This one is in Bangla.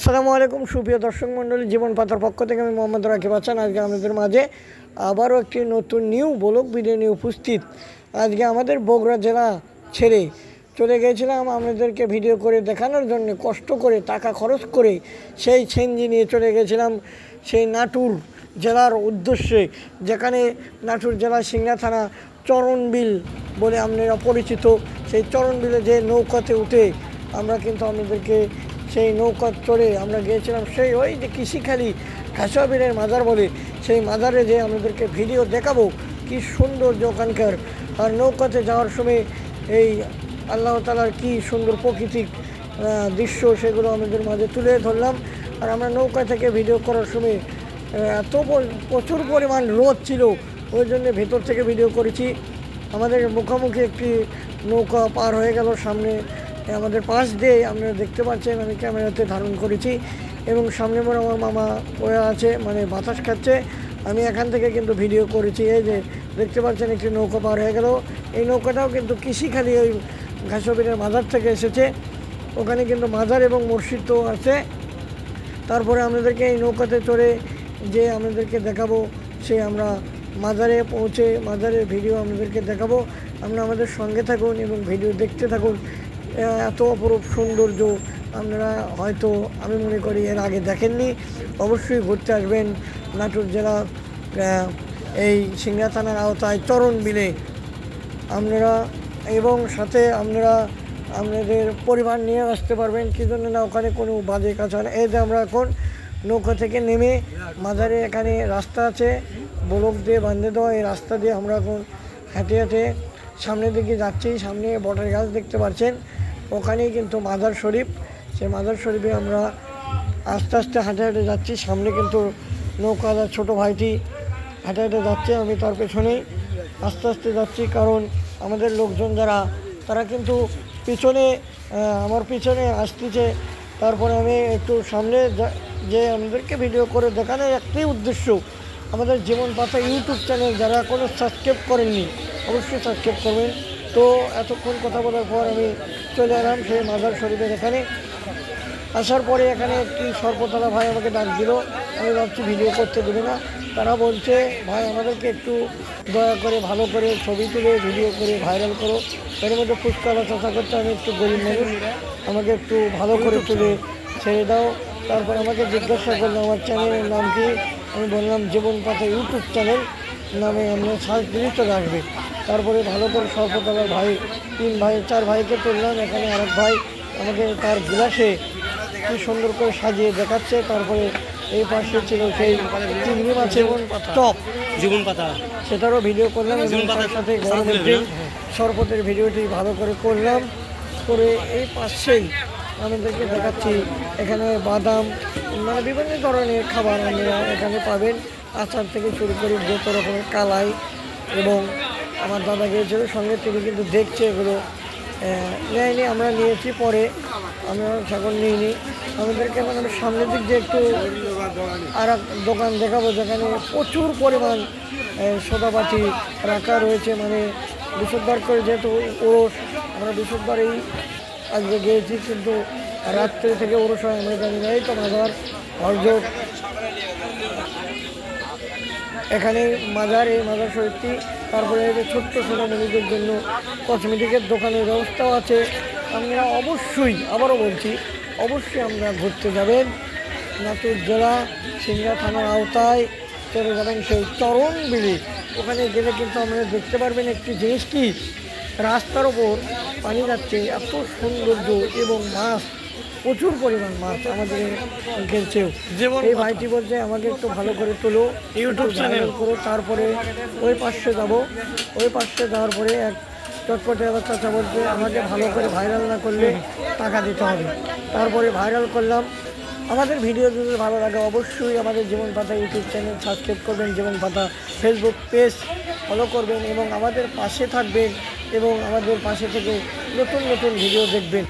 আসসালামু আলাইকুম সুপ্রিয় দর্শক মণ্ডলী, জীবন পাতার পক্ষ থেকে আমি মোহাম্মদ রাকিব হাসান। আজকে আমাদের মাঝে আবারও একটি নতুন ব্লগ ভিডিও নিয়ে উপস্থিত। আজকে আমাদের বগুড়া জেলা ছেড়ে চলে গিয়েছিলাম আপনাদেরকে ভিডিও করে দেখানোর জন্য, কষ্ট করে টাকা খরচ করে সেই সেনজি নিয়ে চলে গেছিলাম সেই নাটোর জেলার উদ্দেশ্যে, যেখানে নাটোর জেলা সিংড়া থানা চরণবিল বলে আপনারা পরিচিত। সেই চরণবিলে যে নৌকাতে উঠে আমরা কিন্তু আপনাদেরকে সেই নৌকা চড়ে আমরা গিয়েছিলাম সেই ওই যে কৃষিখালি খাসুয়াবীরের মাজার বলে, সেই মাজারে যে আমাদেরকে ভিডিও দেখাবো কি সুন্দর ওখানকার। আর নৌকাতে যাওয়ার সময় এই আল্লাহ তাআলার কি সুন্দর প্রাকৃতিক দৃশ্য সেগুলো আমাদের মাঝে তুলে ধরলাম। আর আমরা নৌকা থেকে ভিডিও করার সময় এত প্রচুর পরিমাণ রোদ ছিল, ওই জন্য ভেতর থেকে ভিডিও করেছি। আমাদের মুখোমুখি একটি নৌকা পার হয়ে গেল সামনে আমাদের পাশ দিয়ে, আপনারা দেখতে পাচ্ছেন আমি ক্যামেরাতে ধারণ করেছি। এবং সামনে পর আমার মামা বয়ে আছে, মানে বাতাস খাচ্ছে। আমি এখান থেকে কিন্তু ভিডিও করেছি। এই যে দেখতে পাচ্ছেন একটি নৌকা পার হয়ে গেল। এই নৌকাটাও কিন্তু কৃষিখালি ওই ঘাসবিলের মাজার থেকে এসেছে, ওখানে কিন্তু মাজার এবং মসজিদও আছে। তারপরে আমাদেরকে এই নৌকাতে চড়ে যে আমাদেরকে দেখাবো, সে আমরা মাজারে পৌঁছে মাজারের ভিডিও আমাদেরকে দেখাবো। আপনারা আমাদের সঙ্গে থাকুন এবং ভিডিও দেখতে থাকুন। এত অপরূপ সৌন্দর্য আপনারা হয়তো আমি মনে করি এর আগে দেখেননি। অবশ্যই ঘুরতে আসবেন নাটোর জেলা এই সিংড়া থানার আওতায় চরণবিলে আপনারা, এবং সাথে আপনারা আপনাদের পরিবার নিয়ে আসতে পারবেন। কী জন্য না, ওখানে কোনো বাজে কাজ হয় না। এই যে আমরা এখন নৌকা থেকে নেমে মাজারে এখানে রাস্তা আছে ব্লক দিয়ে বাঁধে দেওয়া, এই রাস্তা দিয়ে আমরা এখন হেঁটে হেঁটে সামনের দিকে যাচ্ছি। সামনে বটের গাছ দেখতে পাচ্ছেন, ওখানেই কিন্তু মাজার শরীফ। সেই মাজার শরীফে আমরা আস্তে আস্তে হাঁটে হেঁটে যাচ্ছি। সামনে কিন্তু নৌকাদার ছোটো ভাইটি হাঁটে হেঁটে যাচ্ছে, আমি তার পেছনেই আস্তে আস্তে যাচ্ছি। কারণ আমাদের লোকজন যারা তারা কিন্তু পিছনে আমার পিছনে আসতেছে। তারপরে আমি একটু সামনে যে আমাদেরকে ভিডিও করে দেখানোর একটাই উদ্দেশ্য, আমাদের জীবন পাতা ইউটিউব চ্যানেল যারা কোনো সাবস্ক্রাইব করেননি অবশ্যই সাবস্ক্রাইব করবেন। তো এতক্ষণ কথা বলার পর আমি চলে এলাম সেই মাজার শরীফের এখানে। আসার পরে এখানে একটি সর্বতলা ভাই আমাকে ডাক দিল। আমি ভাবছি ভিডিও করতে দেবে না, তারা বলছে ভাই আমাদেরকে একটু দয়া করে ভালো করে ছবি তুলে ভিডিও করে ভাইরাল করো। এর মধ্যে ফুচকালা চাষা করতে আমি একটু গরিব মানুষ, আমাকে একটু ভালো করে তুলে ছেড়ে দাও। তারপর আমাকে জিজ্ঞাসা করলো আমার চ্যানেলের নাম কি। আমি বললাম জীবন পাতা ইউটিউব চ্যানেল নামে আমরা সার্চ দিলেই তো রাখবে। তারপরে ভালো করে সর্বতলার ভাই 3 ভাই 4 ভাইকে তুললাম। এখানে আরেক ভাই আমাকে তার গ্লাসে কি সুন্দর করে সাজিয়ে দেখাচ্ছে। তারপরে এই পাশে ছিল সেই চিংড়ি মাছের টপ জীবন পাতা, সেটারও ভিডিও করলাম। এবং তার সাথে গরমের ড্রিঙ্ক শরবতের ভিডিওটি ভালো করে করলাম। করে এই পাশেই আমাদেরকে দেখাচ্ছি এখানে বাদাম, মানে বিভিন্ন ধরনের খাবার আপনারা এখানে পাবেন। আচার থেকে শুরু করে যত রকমের কালাই। এবং আমার দাদা গিয়েছিল সঙ্গে, তিনি কিন্তু দেখছে এগুলো নেয়নি, আমরা নিয়েছি পরে, আমরা সেখন নিইনি। আমাদেরকে এখন আমি সামনের দিক দিয়ে একটু আর এক দোকান দেখাবো, যেখানে প্রচুর পরিমাণ সোদাবাটি রাখা রয়েছে। মানে বৃহস্পতিবার করে যেহেতু ওরস, আমরা বৃহস্পতিবারেই আজকে গিয়েছি, কিন্তু রাত্রে থেকে ওরস হয় আমরা জানি না। এই তো মাজার হরজোট, এখানে মাজার, এই মাজার শরীফটি। তারপরে ছোট্ট ছোটো মেয়েদের জন্য কসমেটিকের দোকানের ব্যবস্থাও আছে। আপনারা অবশ্যই, আবারও বলছি, অবশ্যই আমরা ঘুরতে যাবেন নাটোর জেলা সিংড়া থানার আওতায় চলে যাবেন সেই চরণবিলে। ওখানে গেলে কিন্তু আপনারা দেখতে পারবেন একটি জিনিস কি, রাস্তার ওপর পানি যাচ্ছে, এত সৌন্দর্য এবং মাছ, প্রচুর পরিমাণ মাছ আমাদের খেলছেও। এই ভাইটি বলছে আমাকে একটু ভালো করে তোলো, ইউটিউব চ্যানেল করো। তারপরে ওই পাশে যাব, ওই পাশে যাওয়ার পরে এক চটপটে আবার চাচা বলছে আমাকে ভালো করে ভাইরাল না করলে টাকা দিতে হবে। তারপরে ভাইরাল করলাম। আমাদের ভিডিও যদি ভালো লাগে অবশ্যই আমাদের জীবন পাতা ইউটিউব চ্যানেল সাবস্ক্রাইব করবেন, জীবন পাতা ফেসবুক পেজ ফলো করবেন এবং আমাদের পাশে থাকবেন এবং আমাদের পাশে থেকে নতুন নতুন ভিডিও দেখবেন।